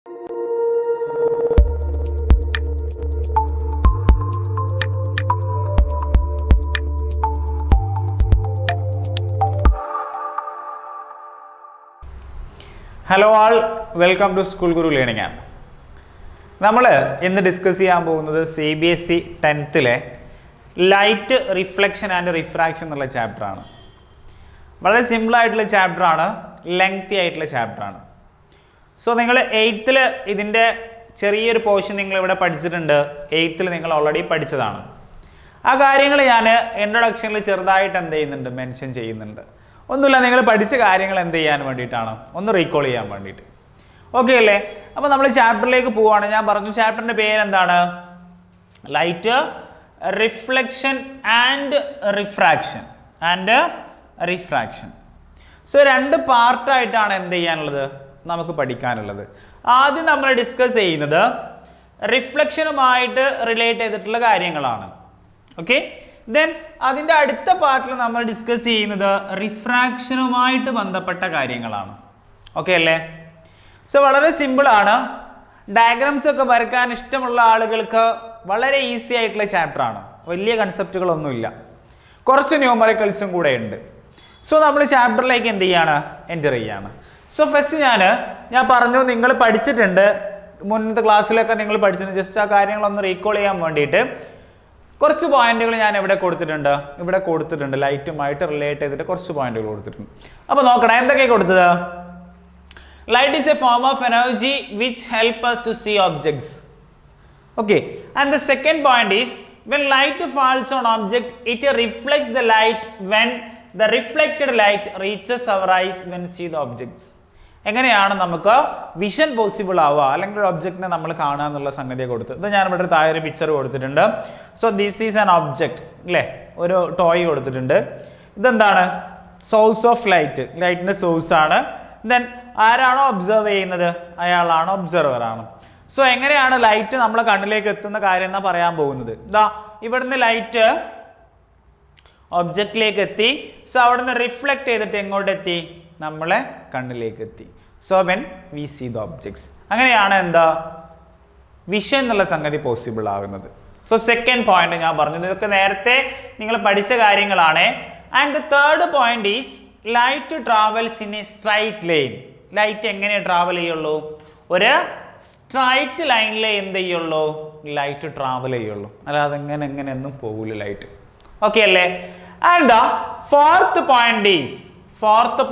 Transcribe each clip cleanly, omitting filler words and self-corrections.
Hello all, welcome to school Guru learning app. നമ്മൾ ഇന്ന് discuss ചെയ്യാൻ പോകുന്നത് CBSE 10th light reflection and refraction എന്നുള്ള ചാപ്റ്ററാണ്. വളരെ സിമ്പിളായിട്ടുള്ള ചാപ്റ്ററാണ്, ലെങ്തി ആയിട്ടുള്ള ചാപ്റ്ററാണ്. സോ നിങ്ങൾ 8th ഇതിൻ്റെ ചെറിയൊരു പോർഷൻ നിങ്ങളിവിടെ പഠിച്ചിട്ടുണ്ട്. 8th നിങ്ങൾ ഓൾറെഡി പഠിച്ചതാണ്. ആ കാര്യങ്ങൾ ഞാൻ ഇൻട്രൊഡക്ഷനിൽ ചെറുതായിട്ട് എന്ത് ചെയ്യുന്നുണ്ട്, മെൻഷൻ ചെയ്യുന്നുണ്ട്. ഒന്നുമില്ല, നിങ്ങൾ പഠിച്ച കാര്യങ്ങൾ എന്ത് ചെയ്യാൻ വേണ്ടിയിട്ടാണ്, ഒന്ന് റീകോൾ ചെയ്യാൻ വേണ്ടിയിട്ട്. ഓക്കെ അല്ലേ? അപ്പോൾ നമ്മൾ ചാപ്റ്ററിലേക്ക് പോവുകയാണ്. ഞാൻ പറഞ്ഞു ചാപ്റ്ററിൻ്റെ പേരെന്താണ്? Light reflection and refraction. So 2 പാർട്ടായിട്ടാണ് എന്ത് ചെയ്യാനുള്ളത്, നമുക്ക് പഠിക്കാനുള്ളത്. ആദ്യം നമ്മൾ ഡിസ്കസ് ചെയ്യുന്നത് റിഫ്ലക്ഷനുമായിട്ട് റിലേറ്റ് ചെയ്തിട്ടുള്ള കാര്യങ്ങളാണ്. ഓക്കെ, ദെൻ അതിൻ്റെ അടുത്ത പാർട്ടിൽ നമ്മൾ ഡിസ്കസ് ചെയ്യുന്നത് റിഫ്രാക്ഷനുമായിട്ട് ബന്ധപ്പെട്ട കാര്യങ്ങളാണ്. ഓക്കെ അല്ലേ? സോ വളരെ സിമ്പിളാണ്. ഡയഗ്രാംസ് ഒക്കെ വരയ്ക്കാൻ ഇഷ്ടമുള്ള ആളുകൾക്ക് വളരെ ഈസി ആയിട്ടുള്ള ചാപ്റ്ററാണ്. വലിയ കൺസെപ്റ്റുകളൊന്നുമില്ല, കുറച്ച് ന്യൂമറിക്കൽസും കൂടെ ഉണ്ട്. സോ നമ്മൾ ചാപ്റ്ററിലേക്ക് എന്ത് ചെയ്യാണ്, എൻ്റർ ചെയ്യാണ്. സോ ഫസ്റ്റ് ഞാൻ പറഞ്ഞു, നിങ്ങൾ പഠിച്ചിട്ടുണ്ട്, മുന്നത്തെ ക്ലാസ്സിലൊക്കെ നിങ്ങൾ പഠിച്ചിട്ടുണ്ട്. ജസ്റ്റ് ആ കാര്യങ്ങളൊന്ന് റീകോൾ ചെയ്യാൻ വേണ്ടിയിട്ട് കുറച്ച് പോയിന്റുകൾ ഞാൻ ഇവിടെ കൊടുത്തിട്ടുണ്ട്. ലൈറ്റുമായിട്ട് റിലേറ്റ് ചെയ്തിട്ട് കുറച്ച് പോയിന്റുകൾ കൊടുത്തിട്ടുണ്ട്. അപ്പോൾ നോക്കണം എന്തൊക്കെ കൊടുത്തത്. Light is A form of energy which help us to see objects. Okay, and the second point is when light falls on object, it reflects the light when the reflected light reaches our eyes when see the objects. എങ്ങനെയാണ് നമുക്ക് vision possible ആവുക, അല്ലെങ്കിൽ ഒരു ഒബ്ജക്റ്റിനെ നമ്മൾ കാണുക എന്നുള്ള സംഗതിയെ കൊടുത്ത്. ഇത് ഞാൻ ഇവിടെ താഴെ ഒരു പിക്ചർ കൊടുത്തിട്ടുണ്ട്. So this is an object അല്ലേ, ഒരു ടോയ് കൊടുത്തിട്ടുണ്ട്. ഇതെന്താണ്? സോഴ്സ് ഓഫ് ലൈറ്റ്, ലൈറ്റിന്റെ സോഴ്സ് ആണ്. ദെൻ ആരാണോ ഒബ്സർവ് ചെയ്യുന്നത്, അയാളാണ് ഒബ്സർവർ ആണ്. സോ എങ്ങനെയാണ് ലൈറ്റ് നമ്മളെ കണ്ണിലേക്ക് എത്തുന്ന കാര്യം എന്നാ പറയാൻ പോകുന്നത്. ഇതാ ഇവിടുന്ന് ലൈറ്റ് ഒബ്ജക്റ്റിലേക്ക് എത്തി. സോ അവിടുന്ന് റിഫ്ലക്ട് ചെയ്തിട്ട് എങ്ങോട്ട് എത്തി, നമ്മളെ കണ്ണിലേക്ക് എത്തി. So when we see the objects, അങ്ങനെയാണ് എന്താ വിഷൻ എന്നുള്ള സംഗതി പോസിബിൾ ആകുന്നത്. സോ സെക്കൻഡ് പോയിന്റ് ഞാൻ പറഞ്ഞത്, ഇതൊക്കെ നേരത്തെ നിങ്ങൾ പഠിച്ച കാര്യങ്ങളാണ്. And the third point is light travels in A straight line. Light എങ്ങനെ ട്രാവൽ ചെയ്യുള്ളൂ? ഒരു സ്ട്രൈറ്റ് ലൈനിൽ എന്ത് ചെയ്യുള്ളൂ, ലൈറ്റ് ട്രാവൽ ചെയ്യുള്ളൂ. അല്ലാതെ എങ്ങനെയൊന്നും പോകില്ല ലൈറ്റ്. ഓക്കെ അല്ലേ? And the fourth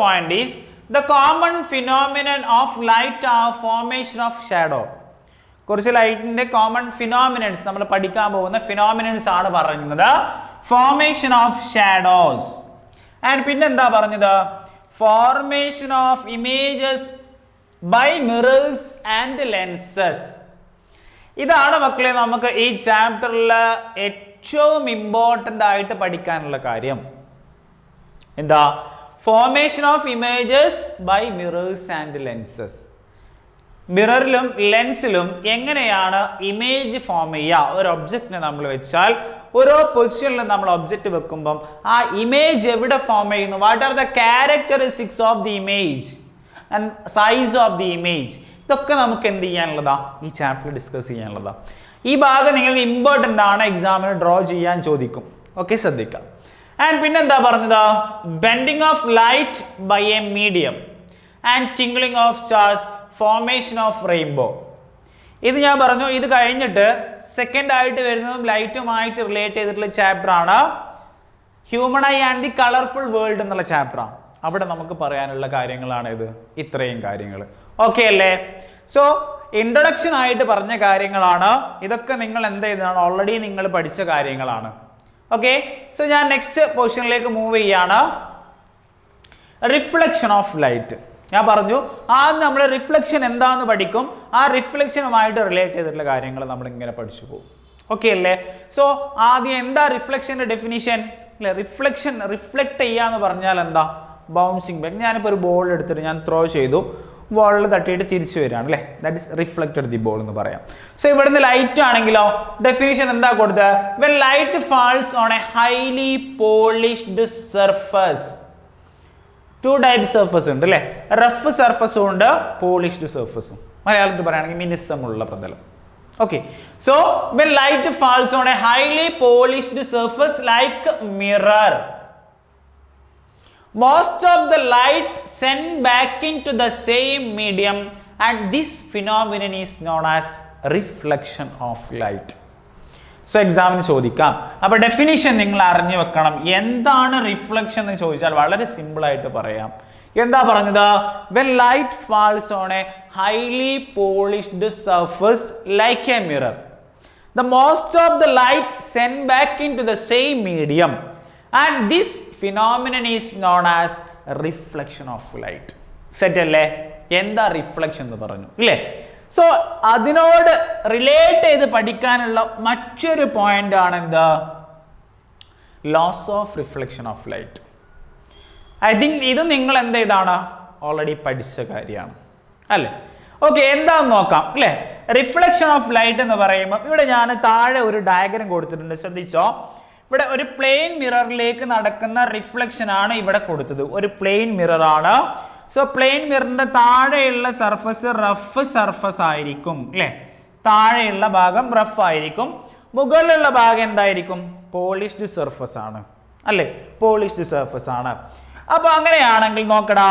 point is the common phenomenon of light or formation of shadow. കുറച്ച് ലൈറ്റിന്റെ കോമൺ ഫിനോമിനൻസ് നമ്മൾ പഠിക്കാൻ പോകുന്ന ഫിനോമിനൻസ് ആണ് പറയുന്നത്. Formation of shadows. ആൻഡ് പിന്നെന്താ പറഞ്ഞത്? Formation of images by mirrors and lenses. ഇതാണ് മക്കളെ നമുക്ക് ഈ ചാപ്റ്ററിൽ ഏറ്റവും ഇമ്പോർട്ടൻ്റ് ആയിട്ട് പഠിക്കാനുള്ള കാര്യം. എന്താ? Formation of images by mirrors and lenses. മിററിലും ലെൻസിലും എങ്ങനെയാണ് ഇമേജ് ഫോം ചെയ്യുക? ഒരു ഒബ്ജക്റ്റിനെ നമ്മൾ വെച്ചാൽ ഓരോ പൊസിഷനിലും നമ്മൾ ഒബ്ജക്റ്റ് വെക്കുമ്പം ആ ഇമേജ് എവിടെ ഫോം ചെയ്യുന്നു, what are the characteristics of the image and size of the image, ഇതൊക്കെ നമുക്ക് എന്ത് ചെയ്യാനുള്ളതാ, ഈ ചാപ്റ്റർ ഡിസ്കസ് ചെയ്യാനുള്ളതാ. ഈ ഭാഗം നിങ്ങൾക്ക് ഇമ്പോർട്ടൻ്റ് ആണ്, എക്സാമിന് ഡ്രോ ചെയ്യാൻ ചോദിക്കും. ഓക്കെ, ശ്രദ്ധിക്കാം. ആൻഡ് പിന്നെന്താ പറഞ്ഞത്? Bending of light by a medium and twinkling of stars, formation of rainbow. ഇത് ഞാൻ പറഞ്ഞു. ഇത് കഴിഞ്ഞിട്ട് സെക്കൻഡ് ആയിട്ട് വരുന്നതും ലൈറ്റുമായിട്ട് റിലേറ്റ് ചെയ്തിട്ടുള്ള ചാപ്റ്റർ ആണ് human eye and the colourful world എന്നുള്ള ചാപ്റ്ററാണ്. അവിടെ നമുക്ക് പറയാനുള്ള കാര്യങ്ങളാണ് ഇത്, ഇത്രയും കാര്യങ്ങൾ. ഓക്കെ അല്ലേ? സോ ഇൻട്രൊഡക്ഷൻ ആയിട്ട് പറഞ്ഞ കാര്യങ്ങളാണ് ഇതൊക്കെ. നിങ്ങൾ എന്ത് ചെയ്തതാണ്, ഓൾറെഡി നിങ്ങൾ പഠിച്ച കാര്യങ്ങളാണ്. ഓക്കെ, സോ ഞാൻ നെക്സ്റ്റ് പോർഷനിലേക്ക് മൂവ് ചെയ്യാണ്. Reflection of light. ഞാൻ പറഞ്ഞു ആദ്യം നമ്മൾ റിഫ്ലക്ഷൻ എന്താന്ന് പഠിക്കും. ആ റിഫ്ലക്ഷനുമായിട്ട് റിലേറ്റ് ചെയ്തിട്ടുള്ള കാര്യങ്ങൾ നമ്മൾ ഇങ്ങനെ പഠിച്ചു പോകും. ഓക്കെ അല്ലേ? സോ ആദ്യം എന്താ റിഫ്ലക്ഷൻ്റെ ഡെഫിനിഷൻ അല്ലേ? റിഫ്ലക്ട് ചെയ്യാന്ന് പറഞ്ഞാൽ എന്താ? Bouncing back. ഞാനിപ്പോൾ ഒരു ബോൾ എടുത്തിട്ട് ഞാൻ ത്രോ ചെയ്തു, ബോളിൽ തട്ടിയിട്ട് തിരിച്ചു വരികയാണ് അല്ലേ, that is reflected the ball എന്ന് പറയാം. സോ ഇവിടുന്ന് ലൈറ്റ് ആണെങ്കിലോ ഡെഫിനിഷൻ എന്താ കൊടുത്തത്? When light false on A highly polished surface. 2 type surface ഉണ്ട് അല്ലേ, റഫ് സർഫസും ഉണ്ട്, പോളിഷ്ഡ് സർഫസും. മലയാളത്തിൽ പറയുകയാണെങ്കിൽ മിനുസമുള്ള പ്രതലം. Okay, so when light falls on a highly polished surface like mirror, most of the light sent back into the same medium, and this phenomenon is known as reflection of light. So എക്സാമിന് ചോദിക്കാം. അപ്പോൾ definition നിങ്ങൾ അറിഞ്ഞു വെക്കണം. എന്താണ് reflection എന്ന് ചോദിച്ചാൽ വളരെ സിമ്പിൾ ആയിട്ട് പറയാം. എന്താ പറഞ്ഞത്? when light falls on a highly polished surface like a mirror, the most of the light sent back into the same medium, and this phenomenon is known as reflection of light. Set അല്ലേ? എന്താ reflection എന്ന് പറഞ്ഞു ഇല്ലേ? So അതിനോട് relate ചെയ്ത് പഠിക്കാനുള്ള മറ്റൊരു point ആണ് എന്താ? Laws of reflection of light. I think ഇത് നിങ്ങൾ എന്ത് ചെയ്താണ് ഓൾറെഡി പഠിച്ച കാര്യമാണ് അല്ലേ? ഓക്കെ, എന്താണെന്ന് നോക്കാം അല്ലേ? റിഫ്ലക്ഷൻ ഓഫ് ലൈറ്റ് എന്ന് പറയുമ്പോൾ ഇവിടെ ഞാൻ താഴെ ഒരു ഡയഗ്രം കൊടുത്തിട്ടുണ്ട്, ശ്രദ്ധിച്ചോ. ഇവിടെ ഒരു പ്ലെയിൻ മിററിലേക്ക് നടക്കുന്ന റിഫ്ലക്ഷൻ ആണ് ഇവിടെ കൊടുത്തത്. ഒരു പ്ലെയിൻ മിറർ ആണ്. സോ പ്ലെയിൻ മിററിന്റെ താഴെയുള്ള സർഫസ് റഫ് സർഫസ് ആയിരിക്കും അല്ലേ? താഴെയുള്ള ഭാഗം റഫ് ആയിരിക്കും, മുകളിലുള്ള ഭാഗം എന്തായിരിക്കും? പോളിഷ്ഡ് സർഫസ് ആണ് അല്ലേ? പോളിഷ്ഡ് സർഫസ് ആണ്. അപ്പൊ അങ്ങനെയാണെങ്കിൽ നോക്കടാ,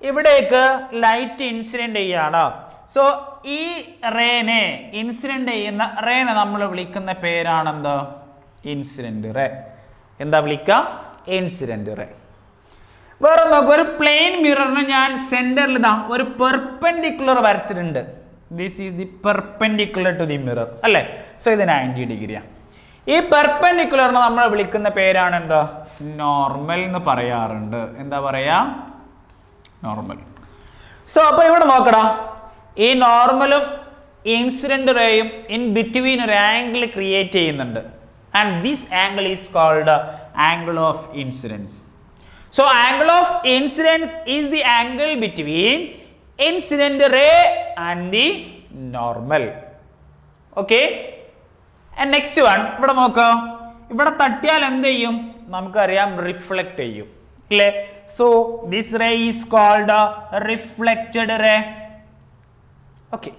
ഇവിടേക്ക് ലൈറ്റ് ഇൻസിഡന്റ് ചെയ്യാണ്. സോ ഈ റേനെ, ഇൻസിഡന്റ് ചെയ്യുന്ന റേനെ നമ്മൾ വിളിക്കുന്ന പേരാണെന്ത്? Incident ray. എന്താ വിളിക്കുക? Incident ray. വേറെ നോക്കുക, ഒരു പ്ലെയിൻ മിററിന് ഞാൻ സെന്ററിൽ ഇതാ ഒരു പെർപെൻഡിക്കുലർ വരച്ചിട്ടുണ്ട്. This is the perpendicular to the mirror അല്ലേ? സോ ഇത് 90 ഡിഗ്രിയാണ്. ഈ പെർപെൻഡിക്കുലറിനെ നമ്മൾ വിളിക്കുന്ന പേരാണ് എന്താ? നോർമൽ എന്ന് പറയാറുണ്ട്. എന്താ പറയാ? നോർമൽ. സോ അപ്പൊ ഇവിടെ നോക്കടാ, ഈ നോർമലും ഇൻസിഡന്റ് റേയും ഇൻ ബിറ്റ്വീൻ ഒരു ആംഗിൾ ക്രിയേറ്റ് ചെയ്യുന്നുണ്ട്. And this angle is called angle of incidence. So angle of incidence is the angle between incident ray and the normal. Okay, next one ഇവിടെ നോക്കാം. ഇവിടെ തട്ടിയാൽ എന്ത് ചെയ്യും? നമുക്കറിയാം, റിഫ്ലക്ട് ചെയ്യും അല്ലേ? So this ray is called reflected ray. Okay,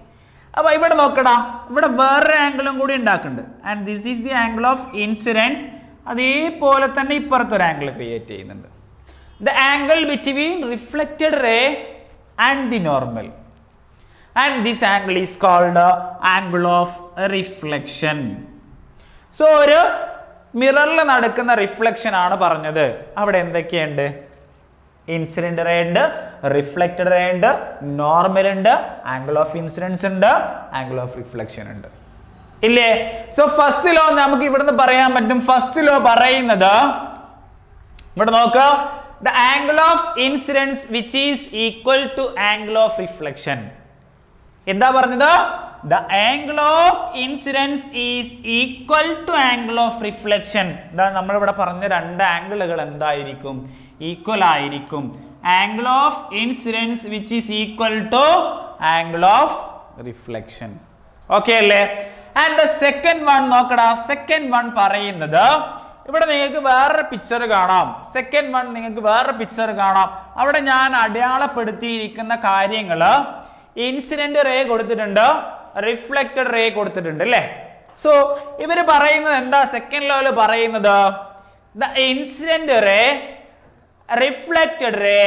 അപ്പൊ ഇവിടെ നോക്കടാ, ഇവിടെ വേറൊരു ആംഗിളും കൂടി ഉണ്ടാക്കുന്നുണ്ട്. And this is the angle of incidence. അതേപോലെ തന്നെ ഇപ്പുറത്തൊരു ആംഗിൾ ക്രിയേറ്റ് ചെയ്യുന്നുണ്ട്. The angle between reflected ray and the normal. And this angle is called angle of reflection. So ഒരു മിററിൽ നടക്കുന്ന റിഫ്ലക്ഷൻ ആണ് പറഞ്ഞത്. അവിടെ എന്തൊക്കെയുണ്ട്? ഇൻസിഡന്റ് റേ ഉണ്ട്, റിഫ്ലക്റ്റഡ് റേ ഉണ്ട്, നോർമൽ ഉണ്ട്, ആംഗിൾ ഓഫ് ഇൻസിഡൻസ് ഉണ്ട്, ആംഗിൾ ഓഫ് റിഫ്ലക്ഷൻ ഉണ്ട് ഇല്ലേ? സോ ഫസ്റ്റ് ലോ നമുക്ക് ഇവിടുന്ന് പറയാൻ പറ്റും. ഫസ്റ്റ് ലോ പറയുന്നത് ഇവിടെ നോക്കുക, the angle of incidence which is equal to angle of reflection. എന്താ പറഞ്ഞത്? the angle of incidence is equal to angle of reflection. ഇതാ നമ്മൾ ഇവിടെ പറഞ്ഞ രണ്ട് ആംഗിളുകൾ എന്തായിരിക്കും? ഈക്വൽ ആയിരിക്കും. angle of incidence which is equal to angle of reflection. Okay അല്ലേ? and the second one നോക്കടാ. second one പറയുന്നത് ഇവിടെ നിങ്ങൾക്ക് വേറൊരു പിക്ചർ കാണാം. സെക്കൻഡ് വൺ നിങ്ങൾക്ക് വേറൊരു പിക്ചർ കാണാം. അവിടെ ഞാൻ അടയാളപ്പെടുത്തിയിരിക്കുന്ന കാര്യങ്ങള് ഇൻസിഡന്റ് റേ കൊടുത്തിട്ടുണ്ട്, റിഫ്ലക്റ്റഡ് റേ കൊടുത്തിട്ടുണ്ട് അല്ലേ? സോ ഇവര് പറയുന്നത് എന്താ? സെക്കൻഡ് ലോയിൽ പറയുന്നത് the incident ray, reflected ray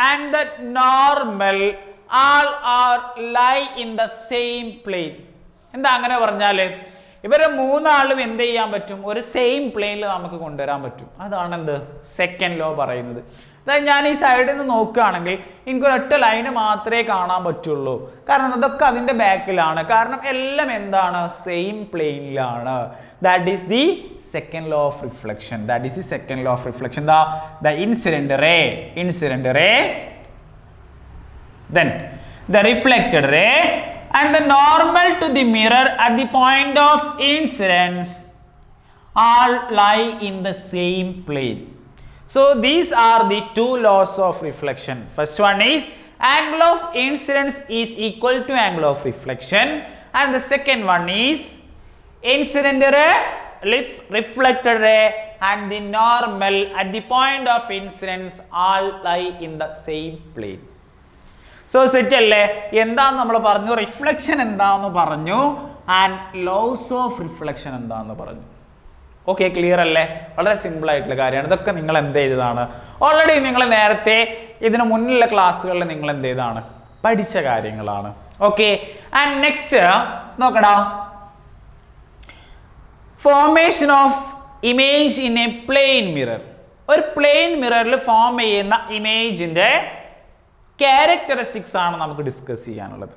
and the normal all are lie in the same plane. എന്താ അങ്ങനെ പറഞ്ഞാല്? ഇവരെ മൂന്നാളും എന്ത് ചെയ്യാൻ പറ്റും? ഒരു സെയിം പ്ലെയിനിൽ നമുക്ക് കൊണ്ടുവരാൻ പറ്റും. അതാണ് എന്ത്? സെക്കൻഡ് ലോ പറയുന്നത്. അതായത് ഞാൻ ഈ സൈഡിൽ നിന്ന് നോക്കുകയാണെങ്കിൽ എനിക്കൊരൊറ്റ ലൈന് മാത്രമേ കാണാൻ പറ്റുള്ളൂ. കാരണം അതൊക്കെ അതിൻ്റെ ബാക്കിലാണ്. കാരണം എല്ലാം എന്താണ്? സെയിം പ്ലെയിനിലാണ്. That is the second law of reflection. That is the second law of reflection. The incident ray, then the reflected ray and the normal to the mirror at the point of incidence all lie in the same plane. So these are the two laws of reflection. First one is angle of incidence is equal to angle of reflection, and the second one is incident ray, reflected ray and the normal at the point of incidence all lie in the same plane. So set അല്ലേ? എന്താന്ന് നമ്മൾ പറഞ്ഞു, reflection എന്താന്ന് പറഞ്ഞു, and loss of reflection എന്താന്ന് പറഞ്ഞു. Okay, clear അല്ലേ? വളരെ സിമ്പിൾ ആയിട്ടുള്ള കാര്യമാണ്. ഇതൊക്കെ നിങ്ങൾ എന്ത് ചെയ്തതാണ്, ഓൾറെഡി നിങ്ങൾ നേരത്തെ ഇതിന് മുന്നിലുള്ള ക്ലാസ്സുകളിൽ നിങ്ങൾ എന്ത് ചെയ്താണ്, പഠിച്ച കാര്യങ്ങളാണ്. ഓക്കെ, ആൻഡ് നെക്സ്റ്റ് നോക്കടാ, formation of image in a plane mirror. ഒരു പ്ലെയിൻ മിററിൽ ഫോം ചെയ്യുന്ന ഇമേജിന്റെ ക്യാരക്ടറിസ്റ്റിക്സ് ആണ് നമുക്ക് ഡിസ്കസ് ചെയ്യാനുള്ളത്.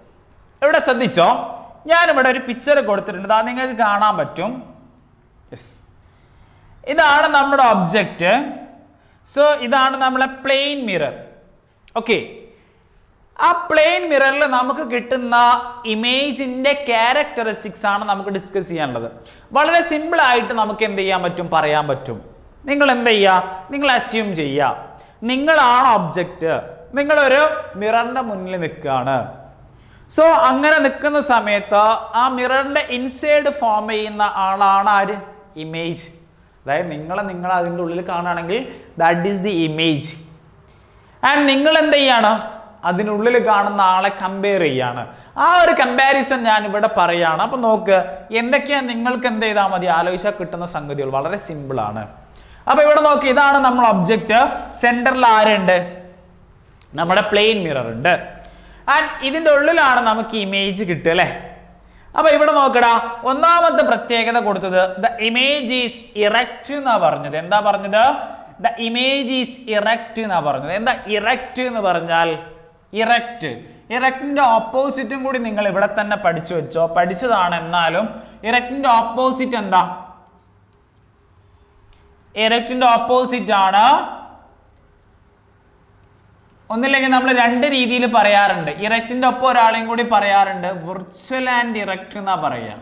ഇവിടെ ശ്രദ്ധിച്ചോ, ഞാനിവിടെ ഒരു പിക്ചർ കൊടുത്തിട്ടുണ്ട്, അത് നിങ്ങൾക്ക് കാണാൻ പറ്റും. യെസ്, ഇതാണ് നമ്മുടെ ഒബ്ജക്റ്റ്. സോ ഇതാണ് നമ്മളെ പ്ലെയിൻ മിറർ. ഓക്കെ, ആ പ്ലെയിൻ മിററിൽ നമുക്ക് കിട്ടുന്ന ഇമേജിന്റെ ക്യാരക്ടറിസ്റ്റിക്സ് ആണ് നമുക്ക് ഡിസ്കസ് ചെയ്യാനുള്ളത്. വളരെ സിമ്പിൾ ആയിട്ട് നമുക്ക് എന്ത് ചെയ്യാൻ പറ്റും, പറയാൻ പറ്റും. നിങ്ങൾ എന്ത് ചെയ്യുക, നിങ്ങൾ അസ്യൂം ചെയ്യുക, നിങ്ങളാണ് ഒബ്ജക്റ്റ്, നിങ്ങളൊരു മിററിന്റെ മുന്നിൽ നിൽക്കുകയാണ്. സോ അങ്ങനെ നിൽക്കുന്ന സമയത്ത് ആ മിററിന്റെ ഇൻസൈഡ് ഫോം ചെയ്യുന്ന ആളാണ് ആര്, ഇമേജ്. അതായത് നിങ്ങൾ അതിൻ്റെ ഉള്ളിൽ കാണുകയാണെങ്കിൽ that is the image. And നിങ്ങൾ എന്ത് ചെയ്യാണ്, അതിനുള്ളിൽ കാണുന്ന ആളെ കമ്പയർ ചെയ്യാണ്. ആ ഒരു കമ്പാരിസൺ ഞാൻ ഇവിടെ പറയാണ്. അപ്പൊ നോക്ക്, എന്തൊക്കെയാണ് നിങ്ങൾക്ക് എന്ത് ചെയ്താൽ മതി, ആലോചിച്ചാൽ കിട്ടുന്ന സംഗതികൾ വളരെ സിമ്പിൾ ആണ്. അപ്പൊ ഇവിടെ നോക്ക്, ഇതാണ് നമ്മൾ ഒബ്ജക്റ്റ്. സെന്ററിൽ ആരുണ്ട്, നമ്മുടെ പ്ലെയിൻ മിറർ ഉണ്ട്. ആൻഡ് ഇതിൻ്റെ ഉള്ളിലാണ് നമുക്ക് ഇമേജ് കിട്ടുക അല്ലേ. അപ്പൊ ഇവിടെ നോക്കടാ, ഒന്നാമത്തെ പ്രത്യേകത കൊടുത്തത് ദ ഇമേജ് ഈസ് ഇറക്റ്റ് എന്നാ പറഞ്ഞത്. എന്താ പറഞ്ഞത്, ദ ഇമേജ് ഈസ് ഇറക്റ്റ് എന്നാ പറഞ്ഞത്. എന്താ ഇറക്റ്റ് എന്ന് പറഞ്ഞാൽ, ഇറക്റ്റിന്റെ ഓപ്പോസിറ്റും കൂടി നിങ്ങൾ ഇവിടെ തന്നെ പഠിച്ചു വെച്ചോ, പഠിച്ചതാണ്. എന്നാലും ഇറക്റ്റിന്റെ ഓപ്പോസിറ്റ് എന്താ, ഇറക്റ്റിന്റെ ഓപ്പോസിറ്റ് ആണ്, ഒന്നില്ലെങ്കിൽ നമ്മൾ രണ്ട് രീതിയിൽ പറയാറുണ്ട്. ഇറക്റ്റിന്റെ ഒപ്പം ഒരാളെയും കൂടി പറയാറുണ്ട്, വിർച്വൽ ആൻഡ് ഇറക്റ്റ് എന്നാ പറയാ,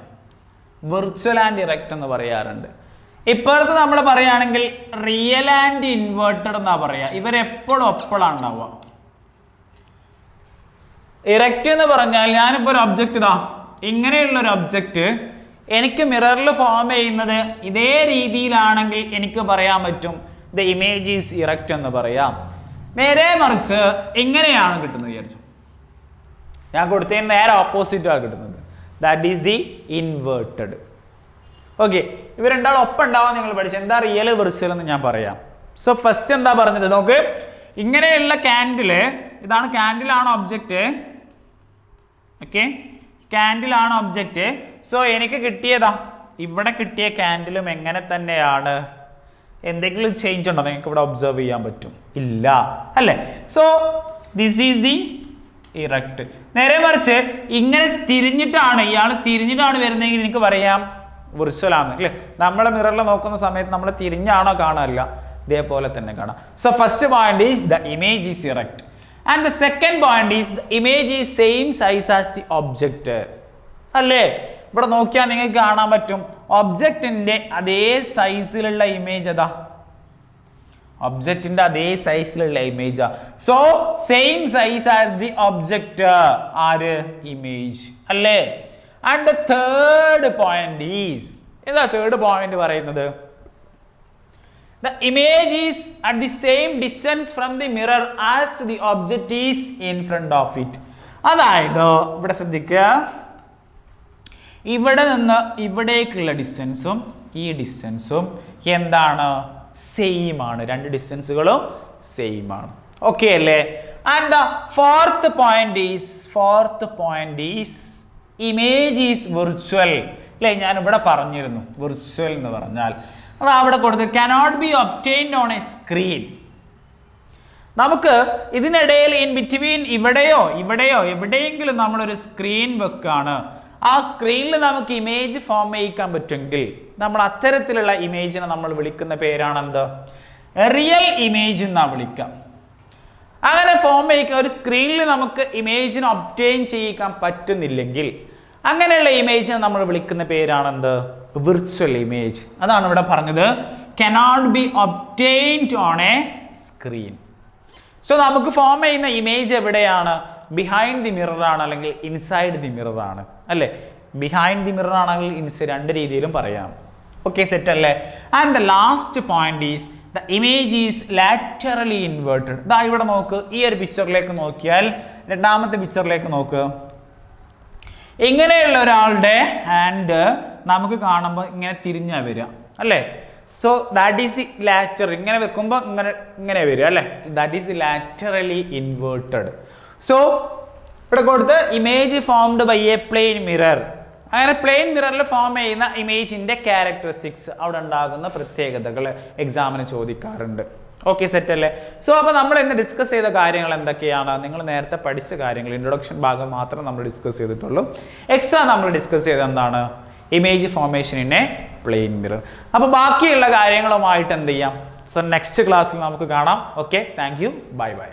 വിർച്വൽ ആൻഡ് ഇറക്റ്റ് എന്ന് പറയാറുണ്ട്. ഇപ്പോഴത്തെ നമ്മൾ പറയുകയാണെങ്കിൽ റിയൽ ആൻഡ് ഇൻവേർട്ടഡ് എന്നാ പറയാ. ഇവരെപ്പോഴും ഒപ്പോഴാണ് ഉണ്ടാവുക. ഇറക്റ്റ് എന്ന് പറഞ്ഞാൽ, ഞാനിപ്പോ ഒരു ഒബ്ജക്റ്റ് ഇതാ, ഇങ്ങനെയുള്ള ഒരു ഒബ്ജക്റ്റ് എനിക്ക് മിററിൽ ഫോം ചെയ്യുന്നത് ഇതേ രീതിയിലാണെങ്കിൽ എനിക്ക് പറയാൻ പറ്റും ദ ഇമേജ് ഈസ് ഇറക്റ്റ് എന്ന് പറയാം. നേരെ മറിച്ച് ഇങ്ങനെയാണ് കിട്ടുന്നത് വിചാരിച്ചു, ഞാൻ കൊടുത്തതിന് നേരെ ഓപ്പോസിറ്റ് ആണ് കിട്ടുന്നത്, that is the inverted. Okay, ഇവർ രണ്ടാളും ഒപ്പം ഉണ്ടാവാൻ നിങ്ങൾ പഠിച്ചു. എന്താ റിയൽ വിർച്വൽ എന്ന് ഞാൻ പറയാം. സോ ഫസ്റ്റ് എന്താ പറഞ്ഞത് നോക്ക്, ഇങ്ങനെയുള്ള ക്യാൻഡില്, ഇതാണ് ക്യാൻഡിലാണ് ഒബ്ജക്റ്റ്. ഓക്കെ, ക്യാൻഡിലാണ് ഒബ്ജക്റ്റ്. സോ എനിക്ക് കിട്ടിയതാ, ഇവിടെ കിട്ടിയ ക്യാൻഡിലും എങ്ങനെ തന്നെയാണ്, എന്തെങ്കിലും ചേഞ്ച് ഉണ്ടോ നിങ്ങൾക്ക് ഇവിടെ ഒബ്സർവ് ചെയ്യാൻ പറ്റും? ഇല്ല അല്ലേ. So this is the erect. നേരെ മറിച്ച് ഇങ്ങനെ തിരിഞ്ഞിട്ടാണ്, ഇയാൾ തിരിഞ്ഞിട്ടാണ് വരുന്നതെങ്കിൽ എനിക്ക് പറയാം വിർച്വൽ ആണ് അല്ലേ. നമ്മളെ മിററിൽ നോക്കുന്ന സമയത്ത് നമ്മൾ തിരിഞ്ഞാണോ കാണാറില്ല, ഇതേപോലെ തന്നെ കാണാം. So first point is the image is erect. And the second point is the image is same size as the object അല്ലേ. ഇവിടെ നോക്കിയാൽ നിങ്ങൾക്ക് കാണാൻ പറ്റും ഒബ്ജക്റ്റിന്റെ അതേ സൈസിലുള്ള ഇമേജ് അതാ, ഒബ്ജക്റ്റിന്റെ അതേ സൈസിലുള്ള ഇമേജാ. So same size as the object are, image അല്ലേ. And the third point is, എന്താ തേർഡ് പോയിന്റ് പറയുന്നത്, the image is at the same distance from the mirror as to the object is in front of it. അതായത് ഇവിടെ ശ്രദ്ധിക്കുക, ഇവിടെ നിന്ന് ഇവിടേക്കുള്ള ഡിസ്റ്റൻസും ഈ ഡിസ്റ്റൻസും എന്താണ്, സെയിം ആണ്. രണ്ട് ഡിസ്റ്റൻസുകളും സെയിം ആണ്. ഓക്കെ അല്ലേ. And the fourth point is image is virtual അല്ലേ. ഞാൻ ഇവിടെ പറഞ്ഞിരുന്നു വിർച്വൽ എന്ന് പറഞ്ഞാൽ അത് അവിടെ കൊടുത്ത് cannot be obtained on a screen. നമുക്ക് ഇതിനിടയിൽ ഇൻ ബിറ്റ്വീൻ ഇവിടെയോ എവിടെയെങ്കിലും നമ്മളൊരു സ്ക്രീൻ വെക്കാണ്, ആ സ്ക്രീനിൽ നമുക്ക് ഇമേജ് ഫോം ചെയ്യിക്കാൻ പറ്റുമെങ്കിൽ നമ്മൾ അത്തരത്തിലുള്ള ഇമേജിനെ നമ്മൾ വിളിക്കുന്ന പേരാണ് എന്ത്, റിയൽ ഇമേജ് എന്നാ വിളിക്കാം. അങ്ങനെ ഫോം ചെയ്യിക്കാൻ ഒരു സ്ക്രീനിൽ നമുക്ക് ഇമേജിനെ ഒബ്റ്റെയിൻ ചെയ്യിക്കാൻ പറ്റുന്നില്ലെങ്കിൽ അങ്ങനെയുള്ള ഇമേജിനെ നമ്മൾ വിളിക്കുന്ന പേരാണ് എന്ത്, വിർച്വൽ ഇമേജ്. അതാണ് ഇവിടെ പറഞ്ഞത് cannot be obtained on a screen. So നമുക്ക് ഫോം ചെയ്യുന്ന ഇമേജ് എവിടെയാണ്, ബിഹൈൻഡ് ദി മിറർ ആണ് അല്ലെങ്കിൽ ഇൻസൈഡ് ദി മിറർ ആണ് അല്ലേ. ബിഹൈൻഡ് ദി മിറർ ആണെങ്കിൽ ഇൻസൈഡ്, രണ്ട് രീതിയിലും പറയാം. ഓക്കെ സെറ്റ് അല്ലേ. And the last point is the image is laterally inverted. ദാ ഇവിടെ നോക്ക്, ഈ ഒരു പിക്ചറിലേക്ക് നോക്കിയാൽ, രണ്ടാമത്തെ പിക്ചറിലേക്ക് നോക്ക്, ഇങ്ങനെയുള്ള ഒരാളുടെ ഹാൻഡ് നമുക്ക് കാണുമ്പോൾ ഇങ്ങനെ തിരിഞ്ഞാ വരിക അല്ലേ? സോ ദാറ്റ് ഈസ് ലാറ്റർ, ഇങ്ങനെ വെക്കുമ്പോൾ ഇങ്ങനെ വരിക അല്ലേ? That is laterally inverted. So ഇവിടെ കൊടുത്ത് image formed by a plane mirror. അങ്ങനെ പ്ലെയിൻ മിററിൽ ഫോം ചെയ്യുന്ന ഇമേജിന്റെ ക്യാരക്ടറിസ്റ്റിക്സ്, അവിടെ ഉണ്ടാകുന്ന പ്രത്യേകതകൾ എക്സാമിന് ചോദിക്കാറുണ്ട്. ഓക്കെ, സെറ്റ് അല്ലേ? സോ അപ്പോൾ നമ്മൾ ഇന്ന് ഡിസ്കസ് ചെയ്ത കാര്യങ്ങൾ എന്തൊക്കെയാണ്? നിങ്ങൾ നേരത്തെ പഠിച്ച കാര്യങ്ങൾ, ഇൻട്രൊഡക്ഷൻ ഭാഗം മാത്രം നമ്മൾ ഡിസ്കസ് ചെയ്തിട്ടുള്ളൂ. എക്സ്ട്രാ നമ്മൾ ഡിസ്കസ് ചെയ്തത് എന്താണ്? Image formation in a plane mirror. അപ്പോൾ ബാക്കിയുള്ള കാര്യങ്ങളുമായിട്ട് എന്ത് ചെയ്യാം? സോ നെക്സ്റ്റ് ക്ലാസ്സിൽ നമുക്ക് കാണാം. Okay, thank you, bye bye.